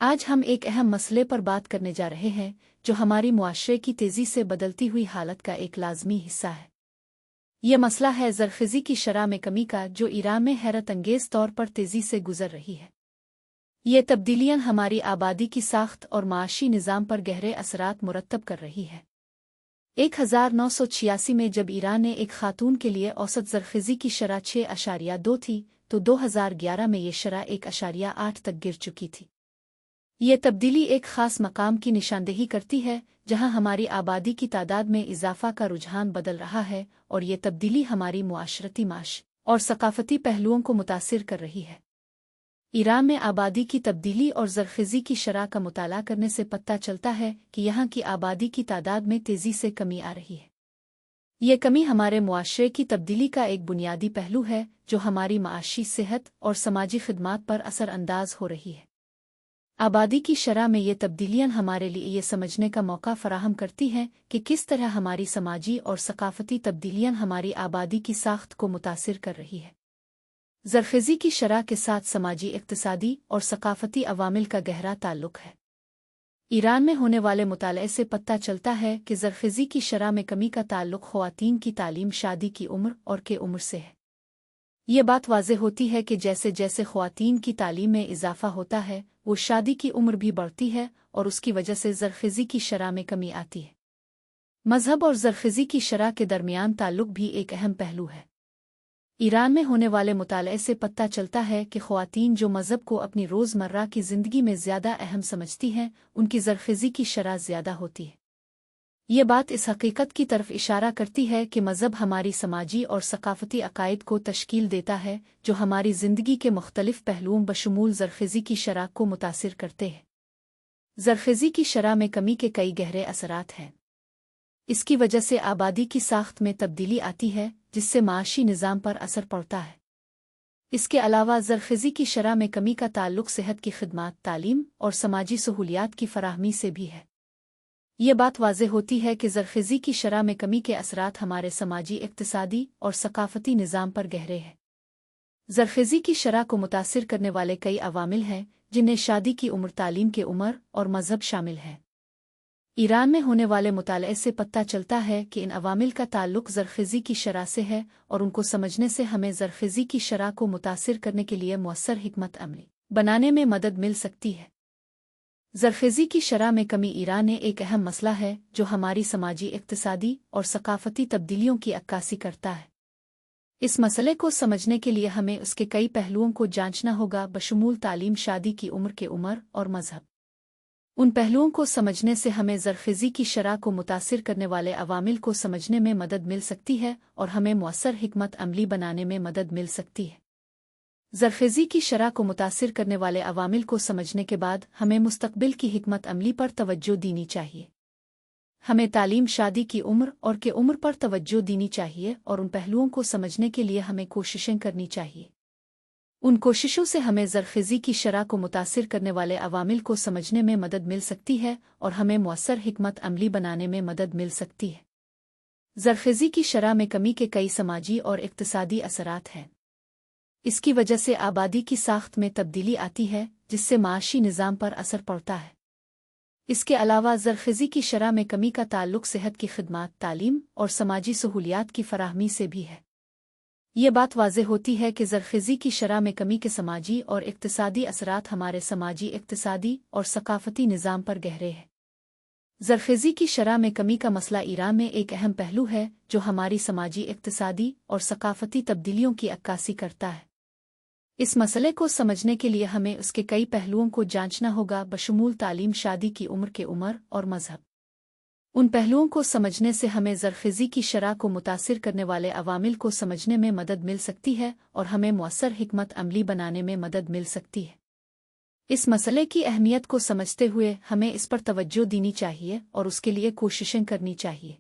आज हम एक अहम मसले पर बात करने जा रहे हैं जो हमारी मुआशरे की तेज़ी से बदलती हुई हालत का एक लाजमी हिस्सा है। यह मसला है ज़रख़ीज़ी की शरह में कमी का, जो ईरान में हैरत अंगेज़ तौर पर तेज़ी से गुजर रही है। ये तब्दीलियाँ हमारी आबादी की साख्त और माशी निज़ाम पर गहरे असरात मुरतब कर रही है। 1986 में जब ईरान ने एक खातून के लिए औसत ज़रख़ीज़ी की शरह 6.2 थी, तो 2011 में ये शरह 1.8 तक गिर चुकी थी। ये तब्दीली एक ख़ास मकाम की निशानदेही करती है जहां हमारी आबादी की तादाद में इजाफा का रुझान बदल रहा है, और ये तब्दीली हमारी मुआशरती माश और सकाफती पहलुओं को मुतासिर कर रही है। ईरान में आबादी की तब्दीली और ज़रख़ीज़ी की शरह का मुताला करने से पता चलता है कि यहाँ की आबादी की तादाद में तेज़ी से कमी आ रही है। ये कमी हमारे मुआशरे की तब्दीली का एक बुनियादी पहलू है जो हमारी माशी सेहत और समाजी खिदमात पर असरअंदाज हो रही है। आबादी की शरह में ये तब्दीलियाँ हमारे लिए ये समझने का मौका फराहम करती हैं कि किस तरह हमारी समाजी और सकाफती तब्दीलियाँ हमारी आबादी की साख्त को मुतासिर कर रही है। ज़रख़ीज़ी की शरह के साथ समाजी, इक़्तिसादी और सकाफती अवामिल का गहरा ताल्लुक़ है। ईरान में होने वाले मुताले से पता चलता है कि ज़रख़ीज़ी की शरह में कमी का ताल्लुक़ ख़वातीन की तालीम, शादी की उम्र और के उम्र से है। ये बात वाज़े होती है कि जैसे जैसे ख़वातीन की तालीम में इजाफ़ा होता है, वो शादी की उम्र भी बढ़ती है और उसकी वजह से ज़रख़ीज़ी की शरह में कमी आती है। मज़हब और ज़रख़ीज़ी की शरह के दरमियान ताल्लुक़ भी एक अहम पहलू है। ईरान में होने वाले मुताले से पता चलता है कि ख़वातीन जो मज़हब को अपनी रोज़मर्रा की ज़िंदगी में ज़्यादा अहम समझती हैं, उनकी ज़रख़ीज़ी की शरह ज़्यादा होती है। ये बात इस हकीकत की तरफ इशारा करती है कि मज़हब हमारी समाजी और सकाफती अकायद को तश्कील देता है जो हमारी ज़िंदगी के मुख्तलिफ़ पहलुओं बशमूल ज़रख़ीज़ी की शरह को मुतासिर करते हैं। ज़रख़ीज़ी की शरह में कमी के कई गहरे असरात हैं। इसकी वजह से आबादी की साख्त में तब्दीली आती है जिससे माशी निज़ाम पर असर पड़ता है। इसके अलावा ज़रख़ीज़ी की शरह में कमी का ताल्लुक़ सेहत की खिदमात, तालीम और समाजी सहूलियात की फ़राहमी से भी है। ये बात वाज़े होती है कि ज़रख़ीज़ी की शरह में कमी के असरात हमारे समाजी, इक़्तिसादी और सकाफती निज़ाम पर गहरे हैं। ज़रख़ीज़ी की शरह को मुतासिर करने वाले कई अवामिल हैं जिनमें शादी की उम्र, तालीम के उम्र और मज़हब शामिल हैं। ईरान में होने वाले मुताले से पता चलता है कि इन अवामिल का ताल्लुक़ ज़रख़ीज़ी की शरह से है, और उनको समझने से हमें ज़रख़ीज़ी की शरह को मुतासिर करने के लिए मुअस्सर हिकमत अमली बनाने में मदद मिल सकती है। ज़रख़ीज़ी की शरह में कमी ईरान में एक अहम मसला है जो हमारी समाजी, इक़्तिसादी और सकाफती तब्दीलियों की अक्कासी करता है। इस मसले को समझने के लिए हमें उसके कई पहलुओं को जांचना होगा बशमूल तालीम, शादी की उम्र के उम्र और मज़हब। उन पहलुओं को समझने से हमें ज़रख़ीज़ी की शरह को मुतासिर करने वाले अवामिल को समझने में मदद मिल सकती है और हमें मुअस्सर हिकमत अमली बनाने में मदद मिल सकती है। ज़रख़ीज़ी की शरह को मुतासिर करने वाले अवामिल को समझने के बाद हमें मुस्तक़बिल की हिकमत अमली पर तवज्जो देनी चाहिए। हमें तालीम, शादी की उम्र और के उम्र पर तवज्जो देनी चाहिए, और उन पहलुओं को समझने के लिए हमें कोशिशें करनी चाहिए। उन कोशिशों से हमें ज़रख़ीज़ी की शरह को मुतासिर करने वाले अवामिल को समझने में मदद मिल सकती है और हमें मुअस्सर हिकमत अमली बनाने में मदद मिल सकती है। ज़रख़ीज़ी की शरह में कमी के कई समाजी और इक़्तिसादी असरात हैं। इसकी वजह से आबादी की साख्त में तब्दीली आती है जिससे माशी निज़ाम पर असर पड़ता है। इसके अलावा ज़रख़ीज़ी की शरह में कमी का ताल्लुक़ सेहत की खिदमात, तालीम और समाजी सहूलियात की फ़राहमी से भी है। ये बात वाज़े होती है कि ज़रख़ीज़ी की शरह में कमी के समाजी और इक़्तिसादी असरात हमारे समाजी, इक़्तिसादी और सकाफती निज़ाम पर गहरे हैं। ज़रख़ीज़ी की शरह में कमी का मसला ईरान में एक अहम पहलू है जो हमारी समाजी, इक़्तिसादी और सकाफती तब्दीलियों की अक्कासी करता है। इस मसले को समझने के लिए हमें उसके कई पहलुओं को जांचना होगा बशमूल तालीम, शादी की उम्र के उम्र और मज़हब। उन पहलुओं को समझने से हमें ज़रख़ीज़ी की शरह को मुतासिर करने वाले अवामिल को समझने में मदद मिल सकती है और हमें मुअस्सर हिकमत अमली बनाने में मदद मिल सकती है। इस मसले की अहमियत को समझते हुए हमें इस पर तवज्जो देनी चाहिए और उसके लिए कोशिशें करनी चाहिए।